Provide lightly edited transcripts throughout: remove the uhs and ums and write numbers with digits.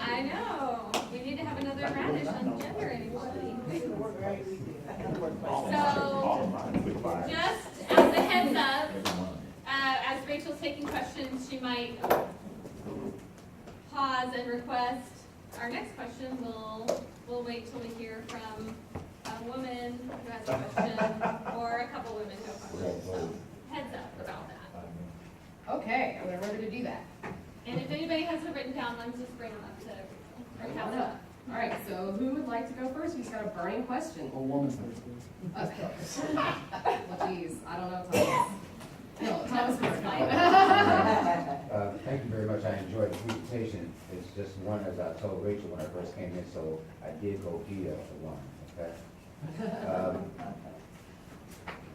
I know. We need to have another Radish on gender inequality. So, just as a heads up, as Rachel's taking questions, she might pause and request our next question. We'll wait till we hear from a woman who has a question or a couple women who have questions. So, heads up about that. Okay, I'm ready to do that. And if anybody has it written down, let's just bring them up to Bring it up. All right, so who would like to go first? Who's got a burning question? A woman first. Okay. Well, geez, I don't know, Thomas. No, Thomas first. Thank you very much. I enjoyed the presentation. It's just one, as I told Rachel when I first came in, so I did go via the one, okay?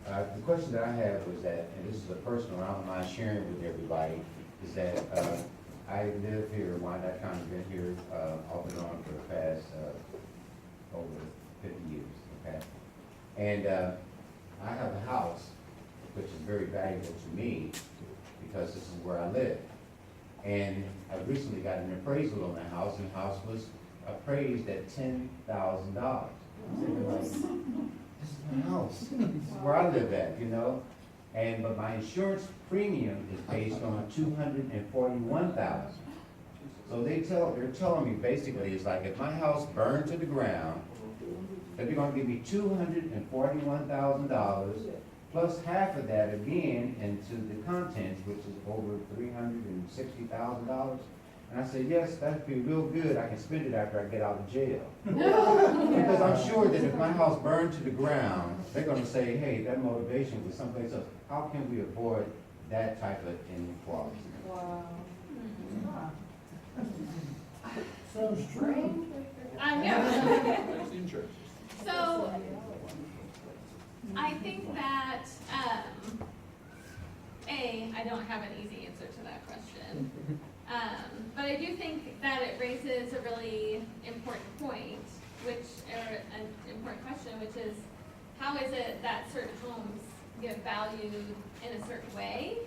The question that I have was that, and this is a personal, I don't mind sharing with everybody, is that I live here in Wyandotte County, been here off and on for the past over 50 years, okay? And I have a house which is very valuable to me because this is where I live. And I recently got an appraisal on the house, and the house was appraised at $10,000. This is my house. This is where I live at, you know? But my insurance premium is based on $241,000. So they're telling me basically it's like if my house burned to the ground, that they're gonna give me $241,000 plus half of that again into the contents, which is over $360,000. And I said, yes, that'd be real good. I can spend it after I get out of jail. Because I'm sure that if my house burned to the ground, they're gonna say, hey, that motivation was someplace else. How can we avoid that type of inequality? Wow. So strange. Yeah. So, I think that, I don't have an easy answer to that question. But I do think that it raises a really important point, or an important question, which is, how is it that certain homes get valued in a certain way?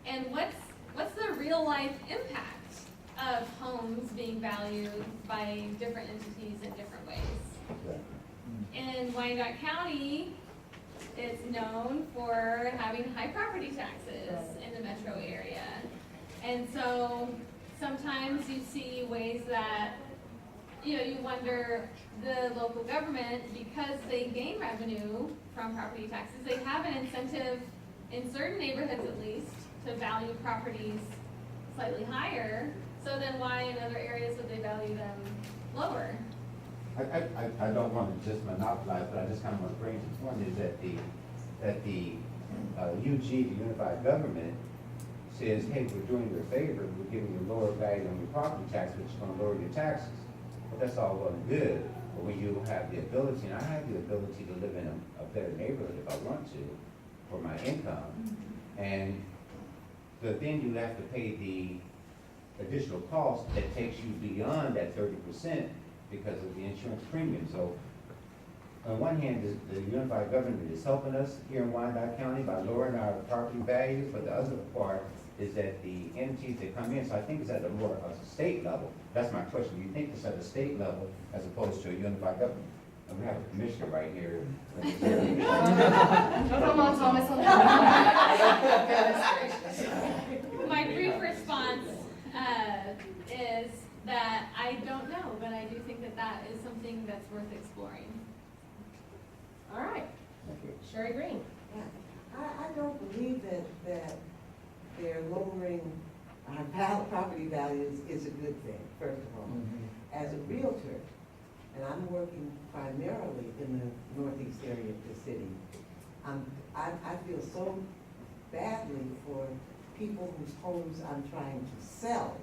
And what's the real life impact of homes being valued by different entities in different ways? In Wyandotte County, it's known for having high property taxes in the metro area. And so sometimes you see ways that, you wonder, the local government, because they gain revenue from property taxes, they have an incentive in certain neighborhoods at least to value properties slightly higher. So then why in other areas would they value them lower? I don't want to just monopolize, but I just kind of want to bring to the point is that the UG, the Unified Government, says, hey, we're doing you a favor, we're giving you lower value on your property tax, which is going to lower your taxes. But that's all well and good. But when you have the ability, and I have the ability to live in a better neighborhood if I want to, for my income, and then you have to pay the additional cost that takes you beyond that 30% because of the insurance premium. So on one hand, the Unified Government is helping us here in Wyandotte County by lowering our property values, but the other part is that the entities that come in, so I think it's at a more state level. That's my question. Do you think it's at a state level as opposed to a unified government? And we have a commissioner right here. Come on, Thomas. My brief response is that I don't know, but I do think that is something that's worth exploring. All right. Sherry Green. I don't believe that they're lowering our property values is a good thing, first of all. As a realtor, and I'm working primarily in the northeast area of the city, I feel so badly for people whose homes I'm trying to sell.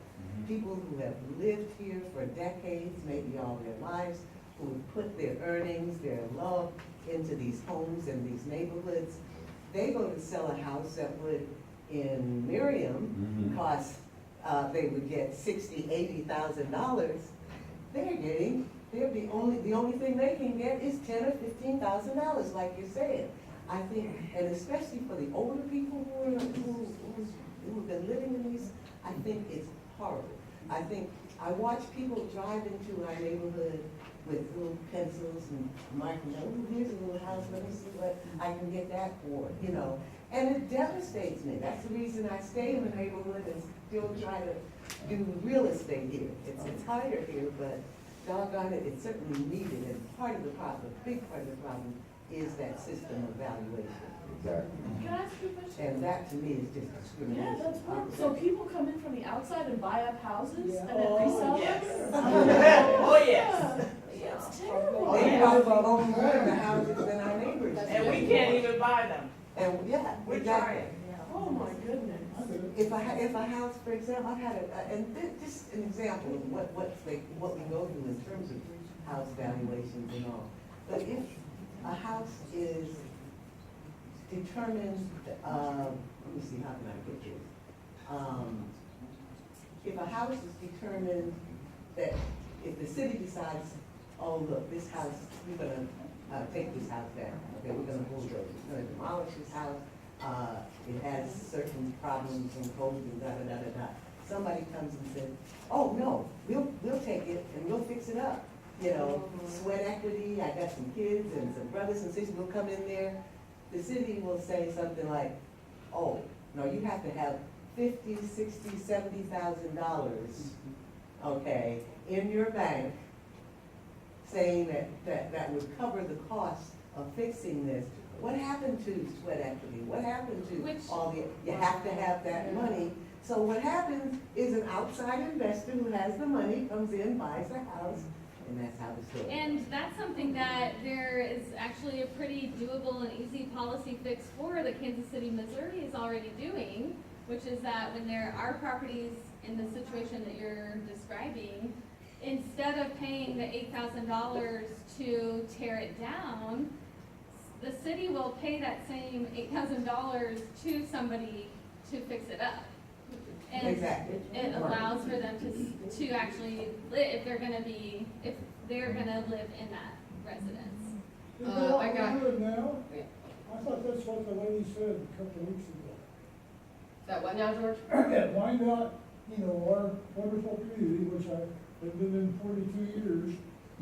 People who have lived here for decades, maybe all their lives, who have put their earnings, their love into these homes and these neighborhoods. They go to sell a house that would, in Miriam, cost, they would get $60,000, $80,000. The only thing they can get is $10,000 or $15,000, like you're saying. I think, and especially for the older people who have been living in these, I think think it's horrible. I think, I watch people drive into our neighborhood with little pencils and marking, oh, here's a little house, let me see what I can get that for, you know? And it devastates me. That's the reason I stay in the neighborhood and still try to do real estate here. It's higher here, but doggone it, it's certainly needed. And part of the problem, a big part of the problem, is that system of valuation. Exactly. Can I ask you a question? And that to me is just discrimination. Yeah, that's horrible. So people come in from the outside and buy up houses Yeah. and then resell them? yes. Oh, yes. Yeah, it's terrible. They probably own more of the houses than our neighbors. And we can't even buy them. And, yeah, We're exactly. trying. Oh, my goodness. If a house, for example, I've had just an example of what we go through in terms of house valuations and all. But if a house is determined, let me see, how can I put this? If a house is determined that, if the city decides, oh, look, this house, we're gonna take this house down, okay, we're gonna bulldoze it, we're gonna demolish this house, it has certain problems and codes and da-da-da-da-da. Somebody comes and says, oh, no, we'll take it and we'll fix it up. You know, sweat equity, I got some kids and some brothers and sisters will come in there. The city will say something like, oh, no, you have to have $50,000, $60,000, $70,000, okay, in your bank, saying that would cover the cost of fixing this. What happened to sweat equity? What happened to all the, you have to have that money. So what happens is an outside investor who has the money comes in, buys a house, and that's how the story. And that's something that there is actually a pretty doable and easy policy fix for that Kansas City, Missouri is already doing, which is that when there are properties in the situation that you're describing, instead of paying the $8,000 to tear it down, the city will pay that same $8,000 to somebody to fix it up. And Exactly. it allows for them to actually live, if they're gonna live in that residence. Is that I got- good now? Yeah. I thought that's what the lady said a couple of weeks ago. That what now, George? At Wyandotte, you know, our wonderful community, which I've lived in 42 years,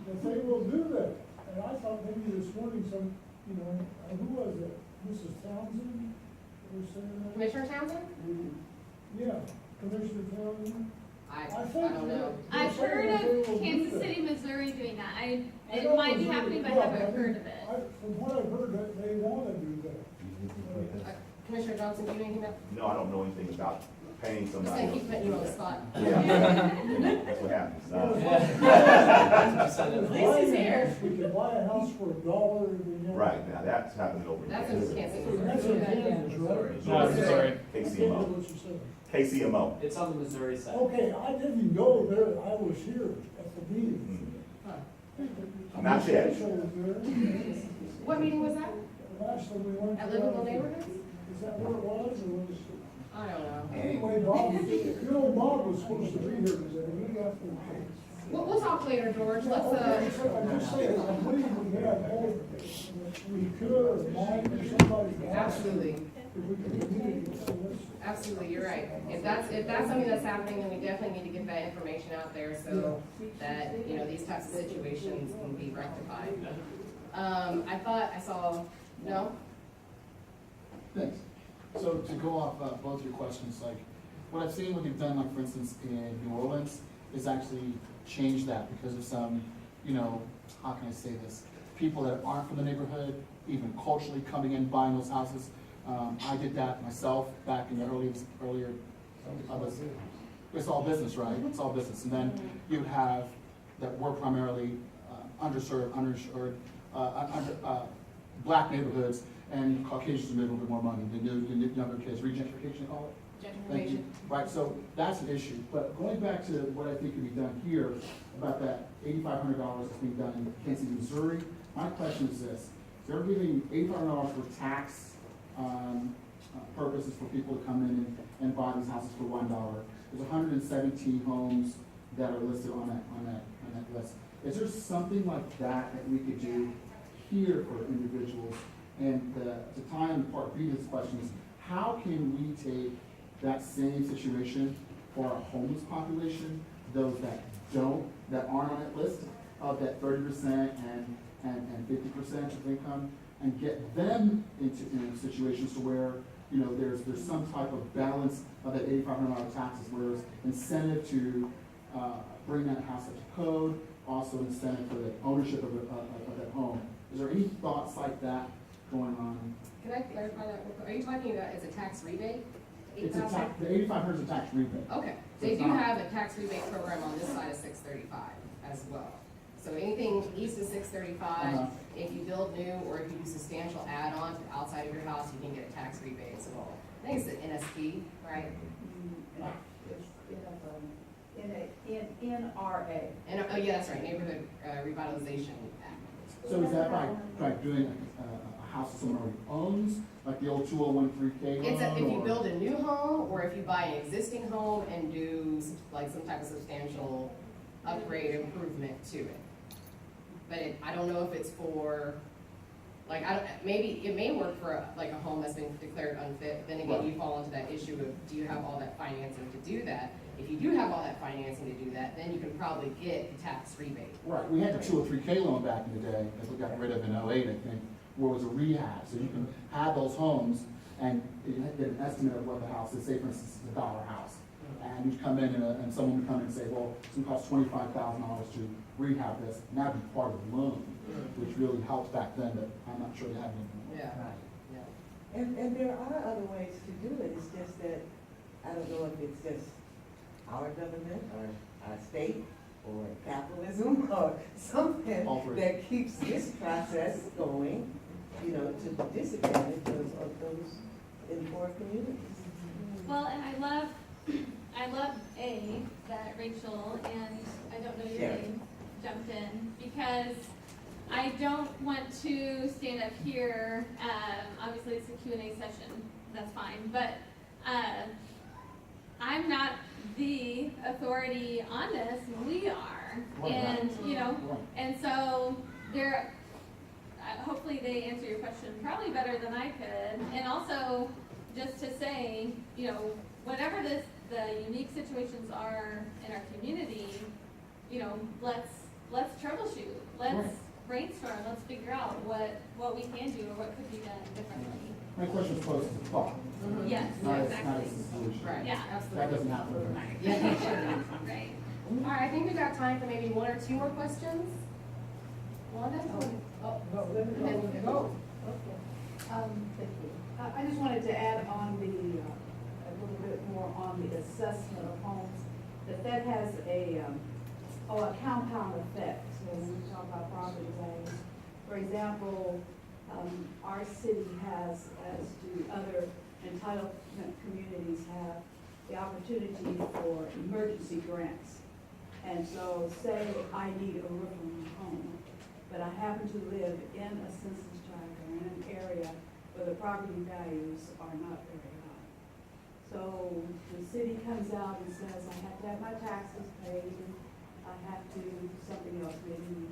that they will do that. And I thought maybe this morning some, you know, who was it? Mrs. Townsend was saying that? Commissioner Townsend? Yeah, Commissioner Townsend. I think don't know. I've heard of Kansas City, Missouri doing that. It might be happening, but I haven't heard of it. From what I've heard, that they want to do that. Commissioner Johnson, do you know anything about? No, I don't know anything about paying I'm somebody. saying keep putting you on the spot. Yeah, that's what happens. At least he's here. We can buy a house for $1. Right, now that's happening over That's there. in Kansas. That's in Kansas, right? Missouri. What KCMO. you said. KCMO. It's on the Missouri side. Okay, I didn't go there, I was here at the meeting. Not yet. Rachel was there. What meeting was that? Last time we went. At to- Livable Neighborhoods? Is that where it was, or was? I don't know. Anyway, Bob was supposed to be here today, he got the. We'll talk later, George. Yeah, Let's, okay, so I'm just saying, I believe we have hope, we could, or might, or somebody. Absolutely. If we could communicate, so let's. Absolutely, you're right. If that's something that's happening, then we definitely need to get that information out there so that, you know, these types of situations can be rectified. I thought I saw, no? Thanks. So to go off both your questions, like, what I've seen what you've done, like, for instance, in New Orleans, is actually change that because of some, you know, how can I say this? People that aren't from the neighborhood, even culturally coming in, buying those houses. I did that myself back in the earlier, it's all business, right? It's all business. And then you would have that were primarily underserved, black neighborhoods, and Caucasians made a little bit more money. The younger kids, regentrification, they call it? Thank you. Right, so that's an issue. But going back to what I think can be done here, about that $8,500 that's being done in Kansas City, Missouri, my question is this. They're giving $8,500 for tax purposes for people to come in and buy these houses for $1. There's 117 homes that are listed on that list. Is there something like that we could do here for individuals? And to tie in part B of this question is, how can we take that same situation for our homeless population, those that aren't on that list of that 30% and 50% of income, and get them into situations to where, you know, there's some type of balance of that $8,500 taxes, where there's incentive to bring that house up to code, also incentive for the ownership of that home. Is there any thoughts like that going on? Can I clarify that real quick? Are you talking about as a tax rebate? It's a tax, the 8,500 is a tax rebate. Okay, So they it's do not- have a tax rebate program on this side of 635 as well. So anything east of 635, Uh-huh. if you build new or if you do substantial add-on to the outside of your house, you can get a tax rebate as well. I think it's the NSP, right? It's in NRA. And, oh yeah, that's right, Neighborhood Revitalization Act. So is that by doing a house that someone already owns, like the old 2013K loan? It's if you or- build a new home, or if you buy an existing home and do like some type of substantial upgrade improvement to it. But I don't know if it's for, like, maybe, it may work for like a home that's been declared unfit. Then again, you fall into that issue of, do you have all that financing to do that? If you do have all that financing to do that, then you can probably get the tax rebate. Right, we had the 203K loan back in the day, that we got rid of in '08, I think, where it was a rehab. So you can have those homes and get an estimate of what the house is, say for instance, it's a dollar house. And you come in and someone would come in and say, well, it's gonna cost $25,000 to rehab this, and that'd be part of the loan, which really helped back then, but I'm not sure they have anything. Yeah. Right. Yeah. And there are other ways to do it, it's just that, I don't know if it's just our government or our state or capitalism or something All three. that keeps this process going, you know, to the disadvantage of those in poor communities. Well, and I love A, that Rachel, and I don't know your Sure. name, jumped in, because I don't want to stand up here, obviously it's a Q&A session, that's fine, but, I'm not the authority on this, we are, Right. and, you know, Right. and so there, hopefully they answer your question probably better than I could. And also, just to say, you know, whatever the unique situations are in our community, you know, let's troubleshoot. Let's Right. brainstorm, let's figure out what we can do or what could be done differently. My question is posed as a thought, Yes, not as exactly. a solution. Right, Yeah. absolutely. That doesn't happen overnight. Yeah. Right. All right, I think we've got time for maybe one or two more questions. Wanda? Oh, Then go. thank you. I just wanted to add on a little bit more on the assessment of homes. The Fed has a compound effect. So when we talk about property values, for example, our city has, as do other entitlement communities, have the opportunity for emergency grants. And so say I need a roof on my home, but I happen to live in a census tract or in an area where the property values are not very high. So the city comes out and says, I have to have my taxes paid, and I have to do something else, maybe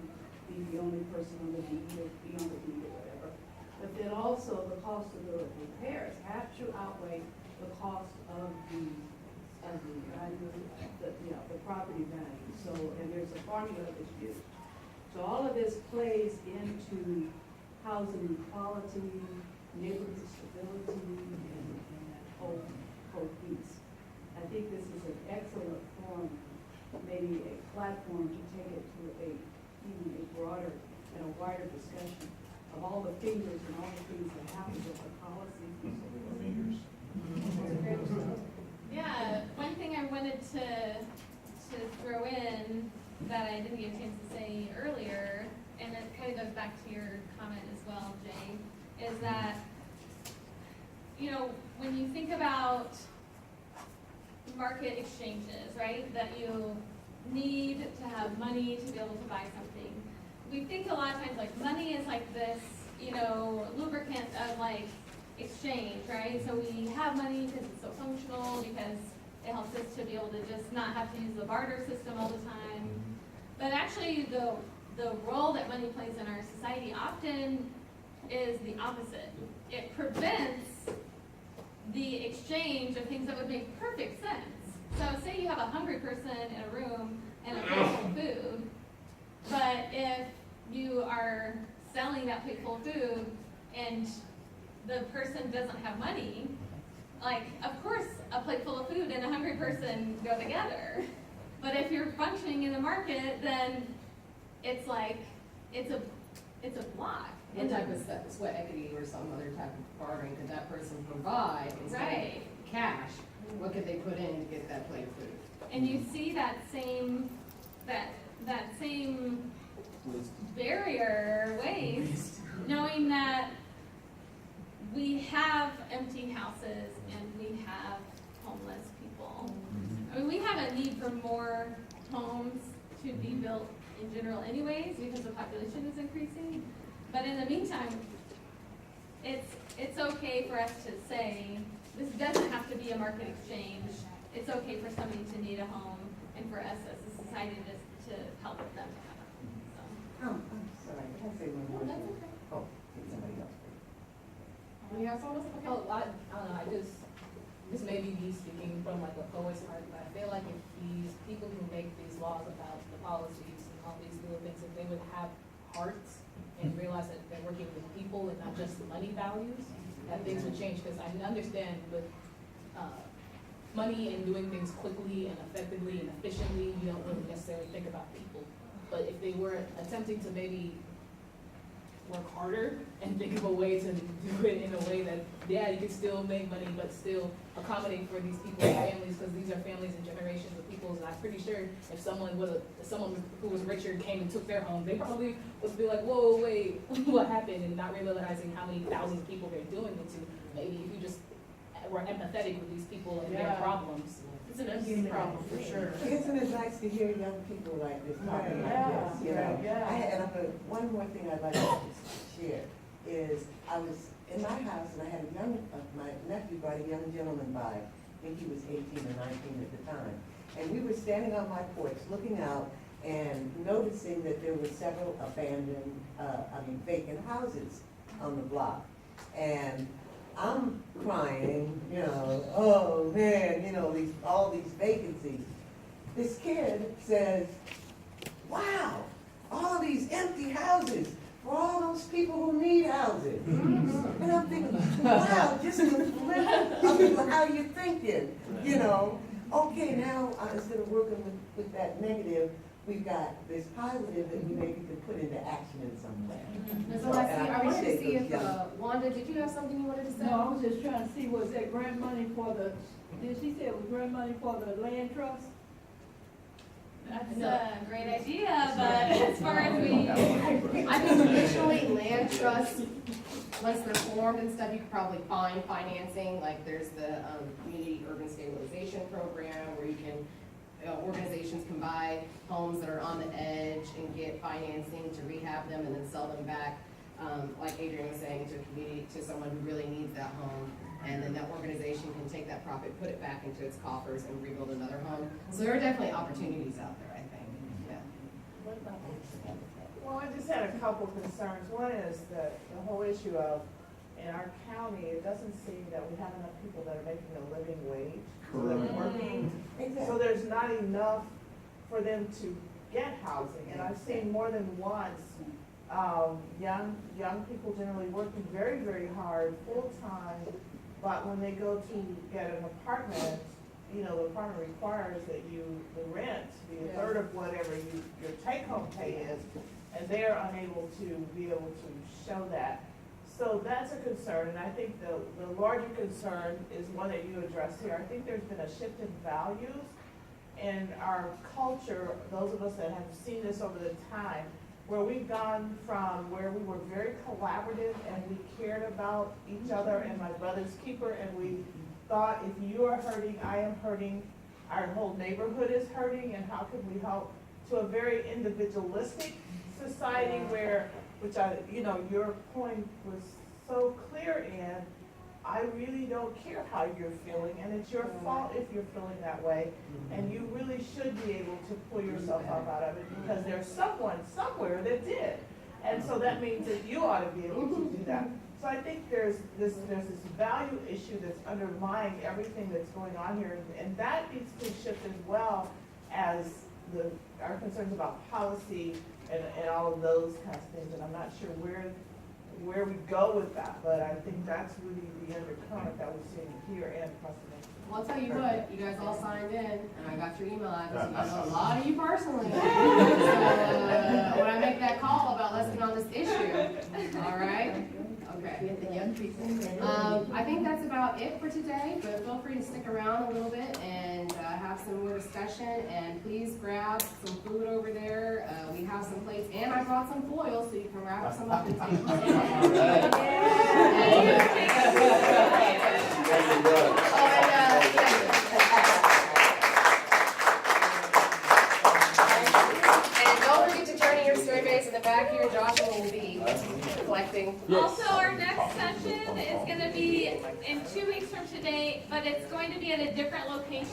be the only person on the deed or be on the deed or whatever. But then also the cost of the repairs have to outweigh the cost of the property value. So, and there's a formula that's used. So all of this plays into housing equality, neighborhood stability, and that whole piece. I think this is an excellent forum, maybe a platform to take it to even a broader and a wider discussion of all the fingers and all the things that happen with the policy. Yeah, one thing I wanted to throw in that I didn't get a chance to say earlier, and it kind of goes back to your comment as well, Jay, is that, you know, when you think about market exchanges, right, that you need to have money to be able to buy something, we think a lot of times like money is like this, you know, lubricant of like exchange, right? So we have money because it's so functional, because it helps us to be able to just not have to use the barter system all the time. But actually the role that money plays in our society often is the opposite. It prevents the exchange of things that would make perfect sense. So say have a hungry person in a room and a plate full of food. But if you are selling that plate full of food and the person doesn't have money, like, of course, a plate full of food and a hungry person go together. But if you're functioning in the market, then it's like, it's a block. What type of sweat equity or some other type of bartering could that person provide instead Right. of cash? What could they put in to get that plate of food? And you see that same barrier waste, knowing that we have empty houses and we have homeless people. I mean, we have a need for more homes to be built in general anyways, because the population is increasing. But in the meantime, it's okay for us to say, this doesn't have to be a market exchange. It's okay for somebody to need a home, and for us as a society to help them to have a home, so. I'm sorry, can I say one more No, that's thing? okay. Oh, get somebody else. You have someone? Okay. Oh, I don't know, this may be me speaking from like a poet's heart, but I feel like if these people who make these laws about the policies and all these little things, if they would have hearts and realize that they're working with people and not just money values, that things would change, because I understand with, money and doing things quickly and effectively and efficiently, you don't really necessarily think about people. But if they were attempting to maybe work harder and think of a way to do it in a way that, yeah, you can still make money, but still accommodate for these people's families, because these are families and generations of people. And I'm pretty sure if someone who was richer came and took their home, they probably would be like, whoa, wait, what happened? And not realizing how many thousands of people they're doing it to. Maybe if you just were empathetic with these people and their problems. It's an abuse problem for sure. Isn't it nice to hear young people like this talking like this, you know? One more thing I'd like to share is, I was in my house and I had my nephew brought a young gentleman by, I think he was 18 or 19 at the time. And we were standing on my porch looking out and noticing that there were several abandoned, vacant houses on the block. And I'm crying, you know, oh man, you know, all these vacancies. This kid says, wow, all these empty houses for all those people who need houses. And I'm thinking, wow, just the flip of how you're thinking, you know. Okay, now instead of working with that negative, we've got this positive that we maybe could put into action in some way. So I wanted to see if, Wanda, did you have something you wanted to say? No, I was just trying to see, was that grant money for did she say it was grant money for the land trust? That's a great idea, but as far as I think traditionally land trusts, once they're formed and stuff, you could probably find financing, like there's the Community Urban Stabilization Program where you can, organizations can buy homes that are on the edge and get financing to rehab them and then sell them back, like Adrian was saying, to a community, to someone who really needs that home. And then that organization can take that profit, put it back into its coffers and rebuild another home. So there are definitely opportunities out there, I think, yeah. Well, I just had a couple concerns. One is the whole issue of, in our county, it doesn't seem that we have enough people that are making a living wage. So they're working, so there's not enough for them to get housing. And I've seen more than once, young people generally working very, very hard, full-time, but when they go to get an apartment, you know, the apartment requires that the rent be a third of whatever your take-home pay is, and they're unable to be able to show that. So that's a concern, and I think the larger concern is one that you addressed here. I think there's been a shift in values in our culture, those of us that have seen this over the time, where we've gone from where we were very collaborative and we cared about each other and my brother's keeper, and we thought, if you are hurting, I am hurting, our whole neighborhood is hurting, and how can we help, to a very individualistic society where, which your point was so clear in, I really don't care how you're feeling, and it's your fault if you're feeling that way, and you really should be able to pull yourself up out of it, because there's someone somewhere that did. And so that means that you ought to be able to do that. So I think there's this value issue that's underlying everything that's going on here, and that needs to shift as well as our concerns about policy and all of those kinds of things, and I'm not sure where we go with that, but I think that's really the undercurrent that we're seeing here and across the nation. Well, I'll tell you what, you guys all signed in, and I got your email address, and I know a lot of you personally. So, when I make that call about let's get on this issue, all right? Okay. I think that's about it for today, but feel free to stick around a little bit and have some more discussion, and please grab some food over there. We have some plates, and I brought some foil so you can wrap some up and take And don't forget to turn in your surveys in the back here. Joshua will be collecting. Also, our next session is gonna be in 2 weeks from today, but it's going to be at a different location.